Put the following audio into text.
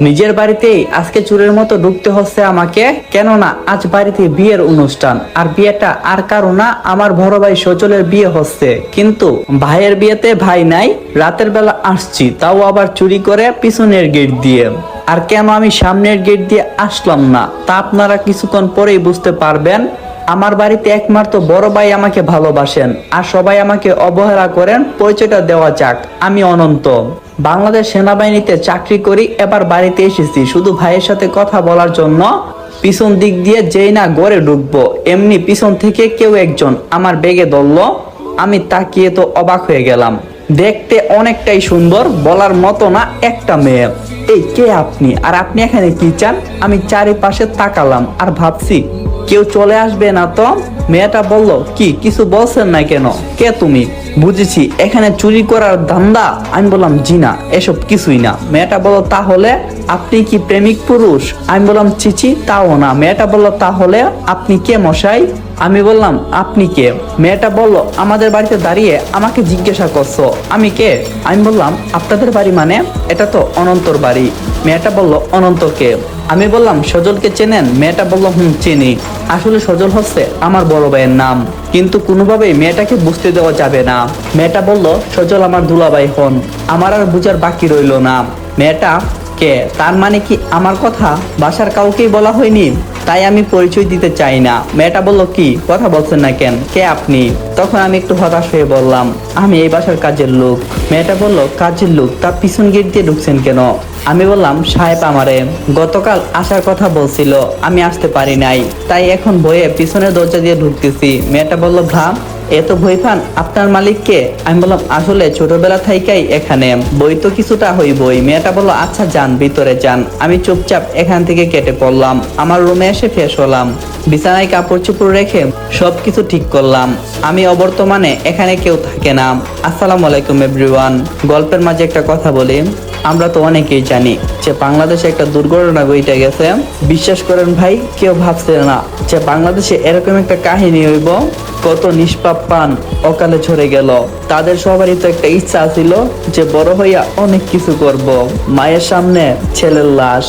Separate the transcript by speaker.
Speaker 1: নিজের বাড়িতেই আজকে চোরের মতো ঢুকতে হচ্ছে আমাকে, কেননা আজ বাড়িতে বিয়ের অনুষ্ঠান। আর বিয়েটা আর কারো না, আমার বড় ভাই সজলের বিয়ে হচ্ছে। কিন্তু ভাইয়ের বিয়েতে ভাই নাই, রাতের বেলা আসছি, তাও আবার চুরি করে পিছনের গেট দিয়ে। আর কেন আমি সামনের গেট দিয়ে আসলাম না, তা আপনারা কিছুক্ষণ পরেই বুঝতে পারবেন। আমার বাড়িতে একমাত্র বড় ভাই আমাকে ভালোবাসেন, আর সবাই আমাকে অবহেলা করেন। পরিচয়টা দেওয়া যাক, আমি অনন্ত, বাংলাদেশ সেনাবাহিনীতে চাকরি করি। এবার বাড়িতে এসেছি শুধু ভাইয়ের সাথে কথা বলার জন্য। পিছন দিক দিয়ে যেই না ঘরে ঢুকবো, এমনি পিছন থেকে কেউ একজন আমার ব্যাগে ধরলো। আমি তাকিয়ে তো অবাক হয়ে গেলাম। দেখতে অনেকটাই সুন্দর, বলার মতো না একটা মেয়ে। এই কে আপনি, আর আপনি এখানে কি চান? আমি চারিপাশে তাকালাম আর ভাবছি কেউ চলে আসবে না তো। মেয়েটা বলল, কি কিছু বলছেন না কেন? কে তুমি? বুঝেছি এখানে চুরি করার ধান্দা। আমি বললাম, জি না, এসব কিছুই না। মেয়েটা বলল, তাহলে আপনি কি প্রেমিক পুরুষ? আমি বললাম, চিচি, তাও না। মেয়েটা বলল, তাহলে আপনি কে মশাই? আমি বললাম, আপনি কে? মেয়েটা বলল, আমাদের বাড়িতে দাঁড়িয়ে আমাকে জিজ্ঞাসা করছো আমি কে? আমি বললাম, আপনাদের বাড়ি মানে? এটা তো অনন্তর বাড়ি। মেয়েটা বলল, অনন্ত কে? আমি বললাম, সজলকে চেনেন? মেয়েটা বলল, চিনি। আসলে সজল হচ্ছে আমার বড় ভাইয়ের নাম, কিন্তু কোনোভাবেই মেয়েটাকে বুঝতে দেওয়া যাবে না। মেয়েটা বলল, সজল আমার দুলাভাই হন। আমার আর বুঝার বাকি রইল না মেয়েটা কে। তার মানে কি আমার কথা বাসার কাউকেই বলা হয়নি? তাই আমি পরিচয় দিতে চাই না। মেয়েটা বলল, কি কথা বলছেন না কেন? কে আপনি? তখন আমি একটু হতাশ হয়ে বললাম, আমি এই বাসার কাজের লোক। মেয়েটা বলল, কাজের লোক? তা পিছন গেট দিয়ে ঢুকছেন কেন? আমি বললাম, সাহেব আমারে গতকাল আসার কথা বলছিল, আমি আসতে পারি নাই, তাই এখন ভয়ে পিছনের দরজা দিয়ে ঢুকতেছি। মেয়েটা বলল, ভাব এত ভয় পান? আপনার মালিককে? আমি বললাম, আসলে ছোটবেলা থাইকাই এখানে বই তো কিছুটা হইবই। মেয়েটা বলল, আচ্ছা যান, ভিতরে যান। আমি চুপচাপ এখান থেকে কেটে পড়লাম। আমার রুমে এসে ফ্রেশ হলাম, বিছানায় কাপড় চোপড় রেখে সবকিছু ঠিক করলাম। আমি অবর্তমানে এখানে কেউ থাকে না। আসসালামু আলাইকুম এভরিওয়ান। গল্পের মাঝে একটা কথা বলি, আমরা তো অনেকেই জানি যে বাংলাদেশে একটা দুর্ঘটনা ঘটে গেছে। বিশ্বাস করেন ভাই, কেউ ভাবছে না যে বাংলাদেশে এরকম একটা কাহিনী হইব। কত নিষ্পাপ প্রাণ অকালে ঝরে গেল। তাদের সবারই তো একটা ইচ্ছা ছিল যে বড় হইয়া অনেক কিছু করব। মায়ের সামনে ছেলের লাশ।